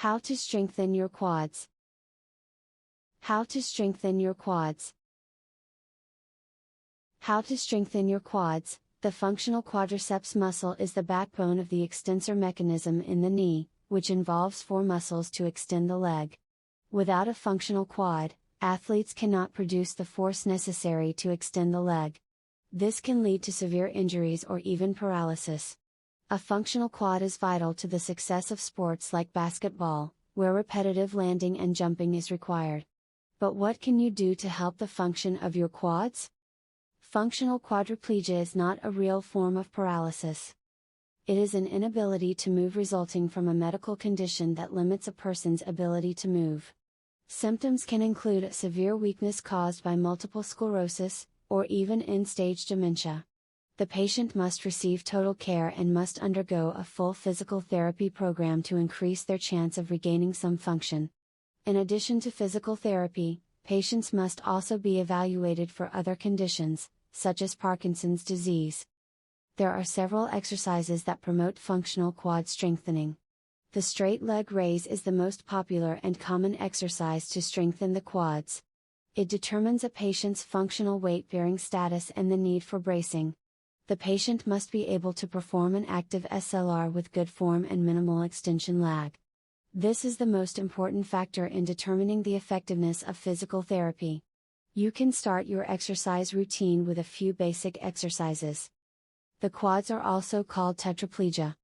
How to strengthen your quads. How to strengthen your quads. How to strengthen your quads. The functional quadriceps muscle is the backbone of the extensor mechanism in the knee, which involves 4 muscles to extend the leg. Without a functional quad, athletes cannot produce the force necessary to extend the leg. This can lead to severe injuries or even paralysis. A functional quad is vital to the success of sports like basketball, where repetitive landing and jumping is required. But what can you do to help the function of your quads? Functional quadriplegia is not a real form of paralysis. It is an inability to move resulting from a medical condition that limits a person's ability to move. Symptoms can include a severe weakness caused by multiple sclerosis, or even end-stage dementia. The patient must receive total care and must undergo a full physical therapy program to increase their chance of regaining some function. In addition to physical therapy, patients must also be evaluated for other conditions, such as Parkinson's disease. There are several exercises that promote functional quad strengthening. The straight leg raise is the most popular and common exercise to strengthen the quads. It determines a patient's functional weight-bearing status and the need for bracing. The patient must be able to perform an active SLR with good form and minimal extension lag. This is the most important factor in determining the effectiveness of physical therapy. You can start your exercise routine with a few basic exercises. The quads are also called tetraplegia.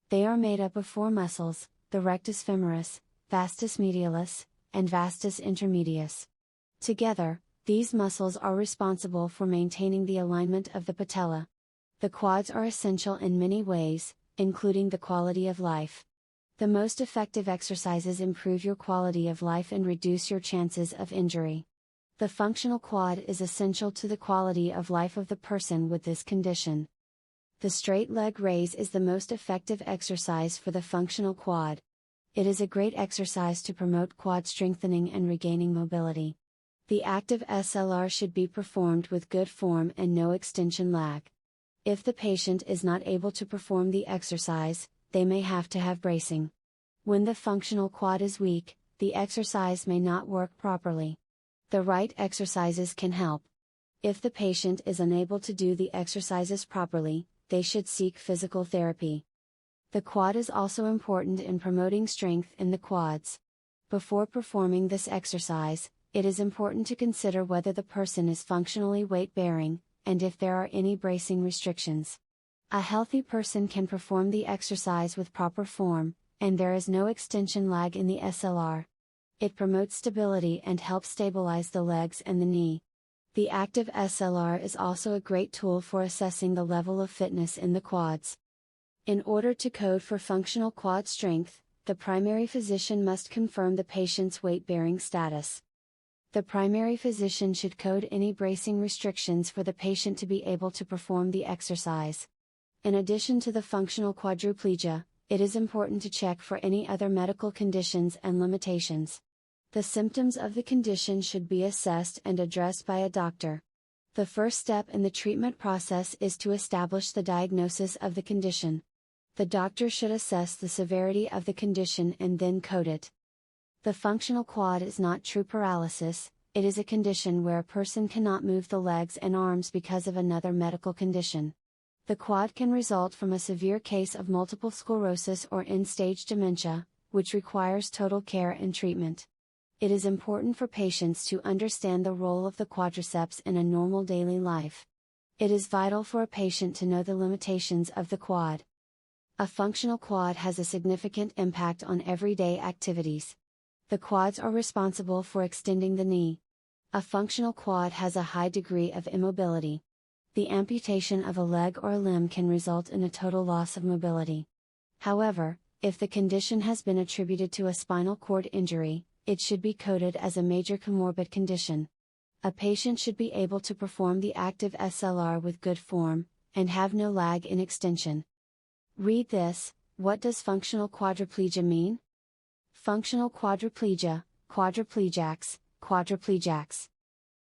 They are made up of 4 muscles, the rectus femoris, vastus medialis, and vastus intermedius. Together, these muscles are responsible for maintaining the alignment of the patella. The quads are essential in many ways, including the quality of life. The most effective exercises improve your quality of life and reduce your chances of injury. The functional quad is essential to the quality of life of the person with this condition. The straight leg raise is the most effective exercise for the functional quad. It is a great exercise to promote quad strengthening and regaining mobility. The active SLR should be performed with good form and no extension lag. If the patient is not able to perform the exercise, they may have to have bracing. When the functional quad is weak, the exercise may not work properly. The right exercises can help. If the patient is unable to do the exercises properly, they should seek physical therapy. The quad is also important in promoting strength in the quads. Before performing this exercise, it is important to consider whether the person is functionally weight-bearing, and if there are any bracing restrictions. A healthy person can perform the exercise with proper form, and there is no extension lag in the SLR. It promotes stability and helps stabilize the legs and the knee. The active SLR is also a great tool for assessing the level of fitness in the quads. In order to code for functional quad strength, the primary physician must confirm the patient's weight-bearing status. The primary physician should code any bracing restrictions for the patient to be able to perform the exercise. In addition to the functional quadriplegia, it is important to check for any other medical conditions and limitations. The symptoms of the condition should be assessed and addressed by a doctor. The first step in the treatment process is to establish the diagnosis of the condition. The doctor should assess the severity of the condition and then code it. The functional quad is not true paralysis, it is a condition where a person cannot move the legs and arms because of another medical condition. The quad can result from a severe case of multiple sclerosis or end-stage dementia, which requires total care and treatment. It is important for patients to understand the role of the quadriceps in a normal daily life. It is vital for a patient to know the limitations of the quad. A functional quad has a significant impact on everyday activities. The quads are responsible for extending the knee. A functional quad has a high degree of immobility. The amputation of a leg or a limb can result in a total loss of mobility. However, if the condition has been attributed to a spinal cord injury, it should be coded as a major comorbid condition. A patient should be able to perform the active SLR with good form, and have no lag in extension. Read this: what does functional quadriplegia mean? Functional quadriplegia, quadriplegics, quadriplegics.